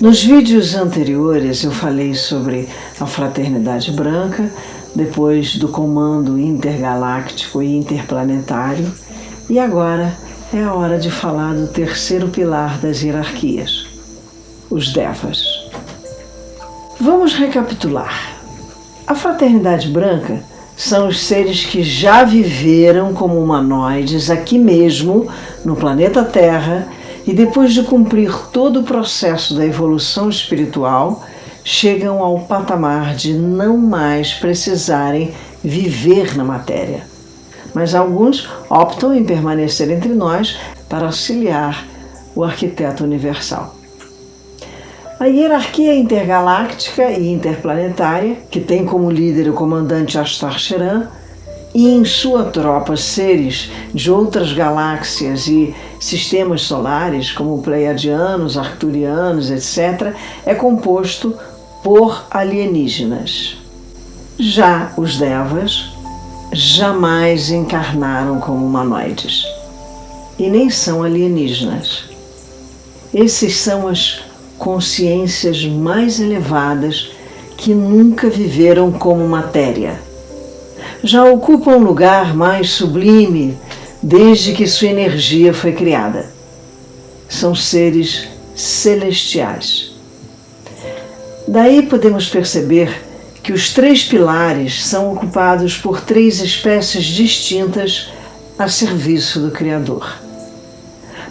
Nos vídeos anteriores eu falei sobre a Fraternidade Branca, depois do Comando Intergaláctico e Interplanetário, e agora é a hora de falar do terceiro pilar das hierarquias, os Devas. Vamos recapitular. A Fraternidade Branca são os seres que já viveram como humanoides aqui mesmo, no planeta Terra, e depois de cumprir todo o processo da evolução espiritual, chegam ao patamar de não mais precisarem viver na matéria. Mas alguns optam em permanecer entre nós para auxiliar o arquiteto universal. A hierarquia intergaláctica e interplanetária, que tem como líder o comandante Astar Sheran, e em sua tropa seres de outras galáxias e sistemas solares, como pleiadianos, arcturianos, etc., é composto por alienígenas. Já os Devas jamais encarnaram como humanoides e nem são alienígenas. Esses são as consciências mais elevadas que nunca viveram como matéria. Já ocupam um lugar mais sublime desde que sua energia foi criada. São seres celestiais. Daí podemos perceber que os três pilares são ocupados por três espécies distintas a serviço do Criador,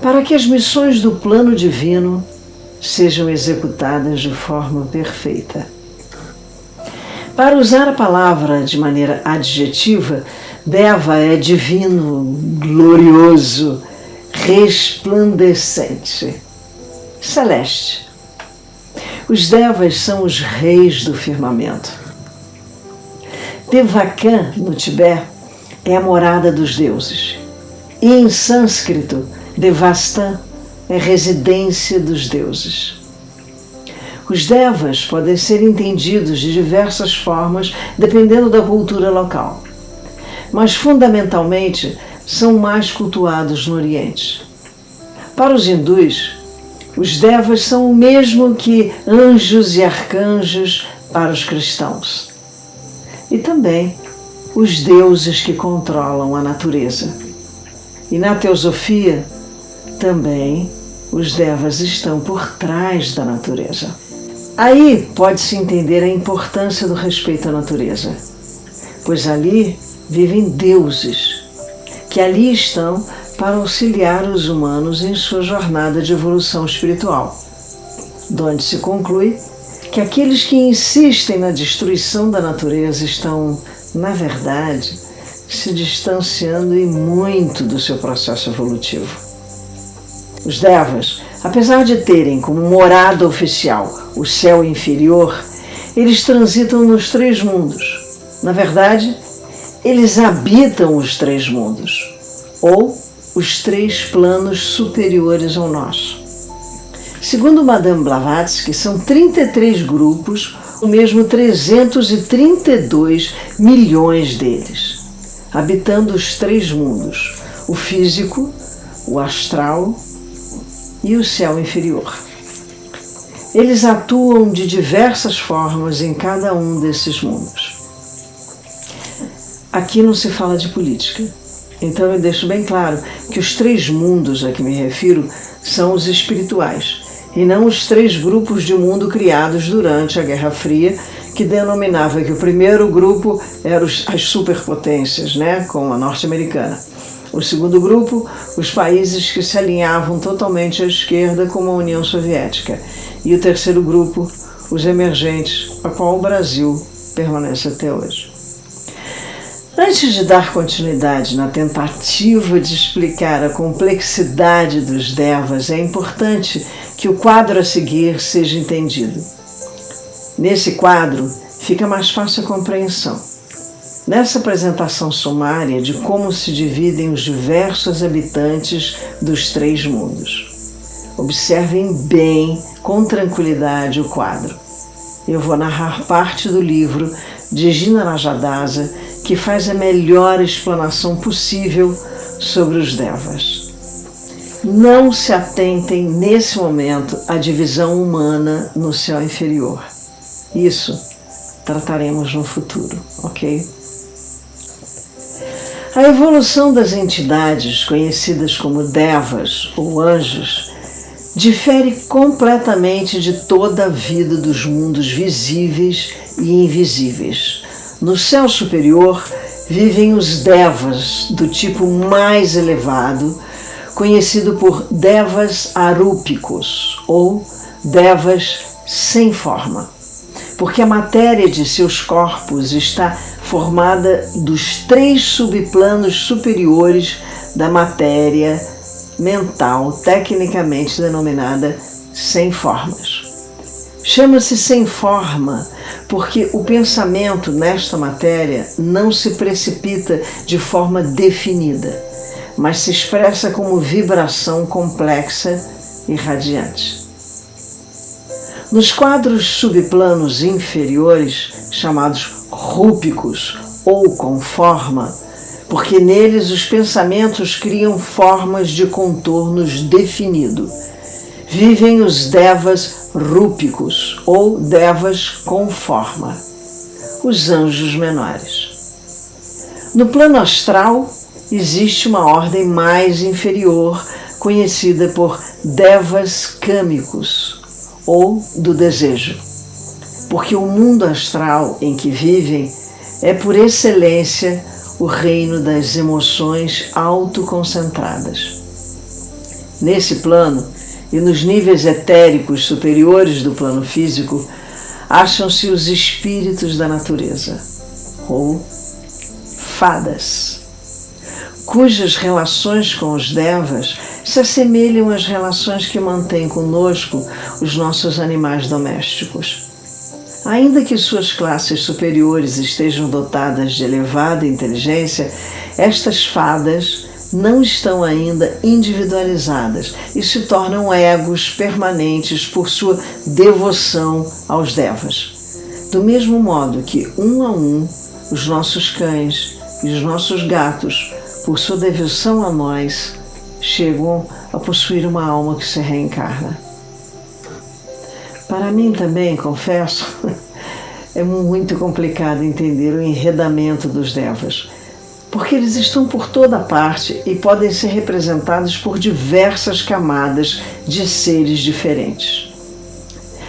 para que as missões do plano divino sejam executadas de forma perfeita. Para usar a palavra de maneira adjetiva, Deva é divino, glorioso, resplandecente, celeste. Os Devas são os reis do firmamento. Devakan, no Tibete, é a morada dos deuses. E em sânscrito, Devastan é residência dos deuses. Os Devas podem ser entendidos de diversas formas, dependendo da cultura local. Mas, fundamentalmente, são mais cultuados no Oriente. Para os hindus, os Devas são o mesmo que anjos e arcanjos para os cristãos. E também os deuses que controlam a natureza. E na teosofia, também os Devas estão por trás da natureza. Aí pode-se entender a importância do respeito à natureza, pois ali vivem deuses, que ali estão para auxiliar os humanos em sua jornada de evolução espiritual, donde se conclui que aqueles que insistem na destruição da natureza estão, na verdade, se distanciando e muito do seu processo evolutivo. Os Devas, apesar de terem como morada oficial o céu inferior, eles transitam nos três mundos. Na verdade, eles habitam os três mundos, ou os três planos superiores ao nosso. Segundo Madame Blavatsky, são 33 grupos, ou mesmo 332 milhões deles, habitando os três mundos, o físico, o astral e o céu inferior. Eles atuam de diversas formas em cada um desses mundos. Aqui não se fala de política, então eu deixo bem claro que os três mundos a que me refiro são os espirituais, e não os três grupos de mundo criados durante a Guerra Fria, que denominava que o primeiro grupo eram as superpotências, como a norte-americana. O segundo grupo, os países que se alinhavam totalmente à esquerda, como a União Soviética. E o terceiro grupo, os emergentes, a qual o Brasil permanece até hoje. Antes de dar continuidade na tentativa de explicar a complexidade dos Devas, é importante que o quadro a seguir seja entendido. Nesse quadro, fica mais fácil a compreensão. Nessa apresentação sumária de como se dividem os diversos habitantes dos três mundos. Observem bem, com tranquilidade, o quadro. Eu vou narrar parte do livro de Gina Rajadasa, que faz a melhor explanação possível sobre os Devas. Não se atentem nesse momento à divisão humana no céu inferior. Isso trataremos no futuro, ok? A evolução das entidades conhecidas como devas ou anjos difere completamente de toda a vida dos mundos visíveis e invisíveis. No céu superior vivem os devas do tipo mais elevado, conhecido por devas arúpicos ou devas sem forma, porque a matéria de seus corpos está formada dos 3 subplanos superiores da matéria mental, tecnicamente denominada sem formas. Chama-se sem forma porque o pensamento nesta matéria não se precipita de forma definida, mas se expressa como vibração complexa e radiante. Nos quadros subplanos inferiores, chamados rúpicos ou com forma, porque neles os pensamentos criam formas de contornos definido, vivem os devas rúpicos ou devas com forma, os anjos menores. No plano astral existe uma ordem mais inferior, conhecida por devas câmicos ou do desejo, porque o mundo astral em que vivem é por excelência o reino das emoções autoconcentradas. Nesse plano e nos níveis etéricos superiores do plano físico, acham-se os espíritos da natureza, ou fadas, cujas relações com os devas se assemelham às relações que mantêm conosco os nossos animais domésticos. Ainda que suas classes superiores estejam dotadas de elevada inteligência, estas fadas não estão ainda individualizadas e se tornam egos permanentes por sua devoção aos devas. Do mesmo modo que, um a um, os nossos cães e os nossos gatos, por sua devoção a nós, chegam a possuir uma alma que se reencarna. Para mim também, confesso, é muito complicado entender o enredamento dos devas, porque eles estão por toda parte e podem ser representados por diversas camadas de seres diferentes.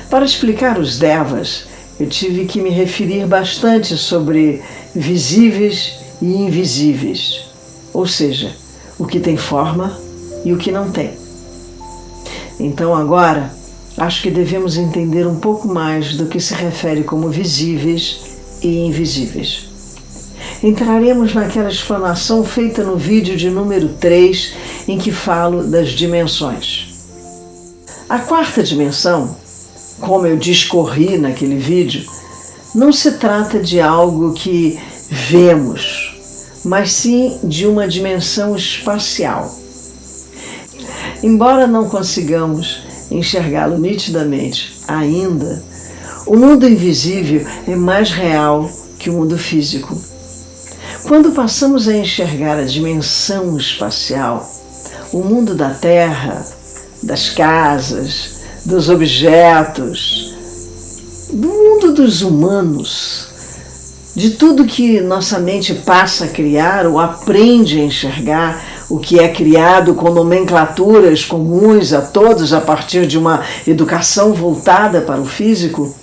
Para explicar os devas, eu tive que me referir bastante sobre visíveis e invisíveis, ou seja, o que tem forma e o que não tem. Então agora, acho que devemos entender um pouco mais do que se refere como visíveis e invisíveis. Entraremos naquela explanação feita no vídeo de número 3, em que falo das dimensões. A 4ª dimensão, como eu discorri naquele vídeo, não se trata de algo que vemos, mas sim de uma dimensão espacial. Embora não consigamos enxergá-lo nitidamente ainda, o mundo invisível é mais real que o mundo físico. Quando passamos a enxergar a dimensão espacial, o mundo da Terra, das casas, dos objetos, do mundo dos humanos, de tudo que nossa mente passa a criar ou aprende a enxergar, o que é criado com nomenclaturas comuns a todos a partir de uma educação voltada para o físico,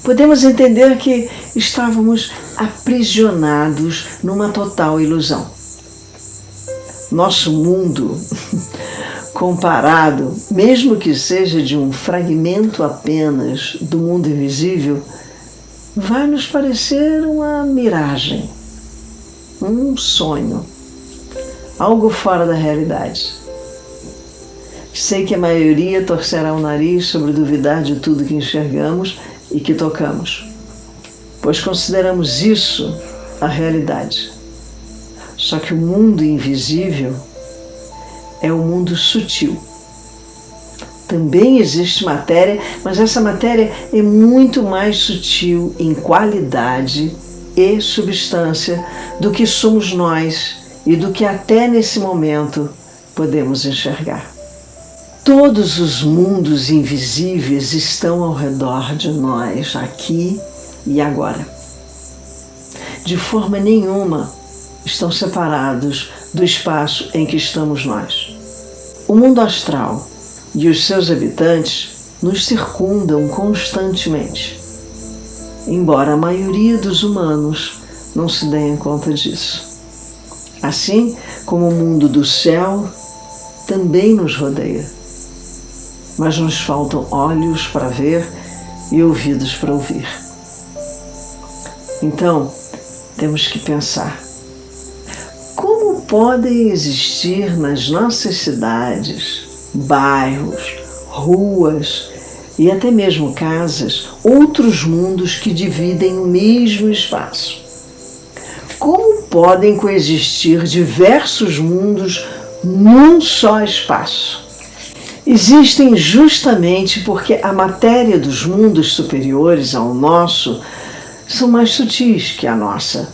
podemos entender que estávamos aprisionados numa total ilusão. Nosso mundo, comparado, mesmo que seja de um fragmento apenas do mundo invisível, vai nos parecer uma miragem, um sonho, algo fora da realidade. Sei que a maioria torcerá o nariz sobre duvidar de tudo que enxergamos e que tocamos, pois consideramos isso a realidade. Só que o mundo invisível é o mundo sutil. Também existe matéria, mas essa matéria é muito mais sutil em qualidade e substância do que somos nós e do que até nesse momento podemos enxergar. Todos os mundos invisíveis estão ao redor de nós, aqui e agora. De forma nenhuma estão separados do espaço em que estamos nós. O mundo astral e os seus habitantes nos circundam constantemente, embora a maioria dos humanos não se deem conta disso. Assim como o mundo do céu também nos rodeia, mas nos faltam olhos para ver e ouvidos para ouvir. Então, temos que pensar: como podem existir nas nossas cidades, bairros, ruas e até mesmo casas outros mundos que dividem o mesmo espaço? Como podem coexistir diversos mundos num só espaço? Existem justamente porque a matéria dos mundos superiores ao nosso são mais sutis que a nossa,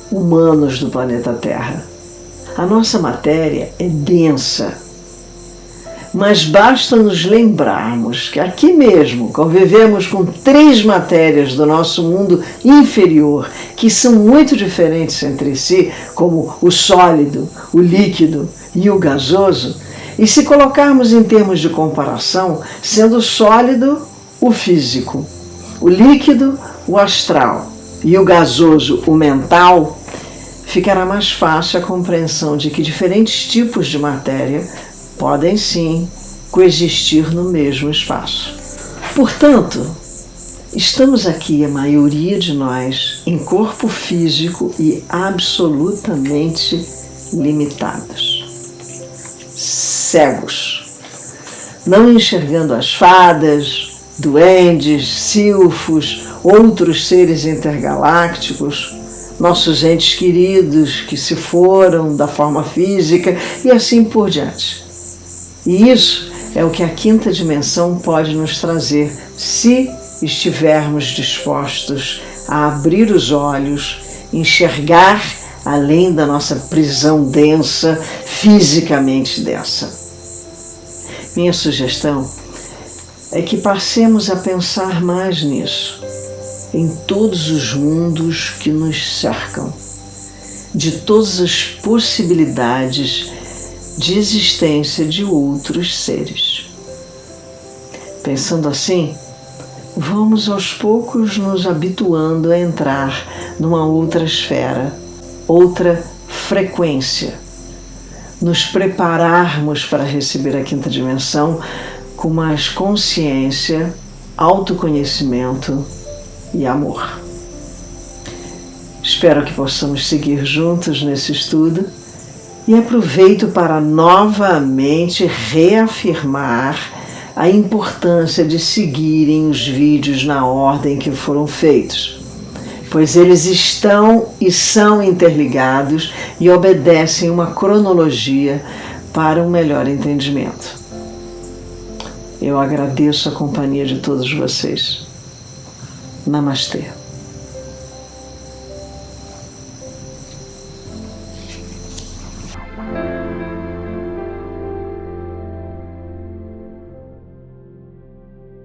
humanos do planeta Terra. A nossa matéria é densa, mas basta nos lembrarmos que aqui mesmo convivemos com 3 matérias do nosso mundo inferior, que são muito diferentes entre si, como o sólido, o líquido e o gasoso. E se colocarmos em termos de comparação, sendo o sólido o físico, o líquido o astral e o gasoso o mental, ficará mais fácil a compreensão de que diferentes tipos de matéria podem sim coexistir no mesmo espaço. Portanto, estamos aqui, a maioria de nós, em corpo físico e absolutamente limitados. Cegos, não enxergando as fadas, duendes, silfos, outros seres intergalácticos, nossos entes queridos que se foram da forma física e assim por diante. E isso é o que a 5ª dimensão pode nos trazer se estivermos dispostos a abrir os olhos, enxergar além da nossa prisão densa, fisicamente densa. Minha sugestão é que passemos a pensar mais nisso, em todos os mundos que nos cercam, de todas as possibilidades de existência de outros seres. Pensando assim, vamos aos poucos nos habituando a entrar numa outra esfera, outra frequência, nos prepararmos para receber a 5ª dimensão com mais consciência, autoconhecimento e amor. Espero que possamos seguir juntos nesse estudo e aproveito para novamente reafirmar a importância de seguirem os vídeos na ordem que foram feitos, pois eles estão e são interligados e obedecem uma cronologia para um melhor entendimento. Eu agradeço a companhia de todos vocês. Namastê.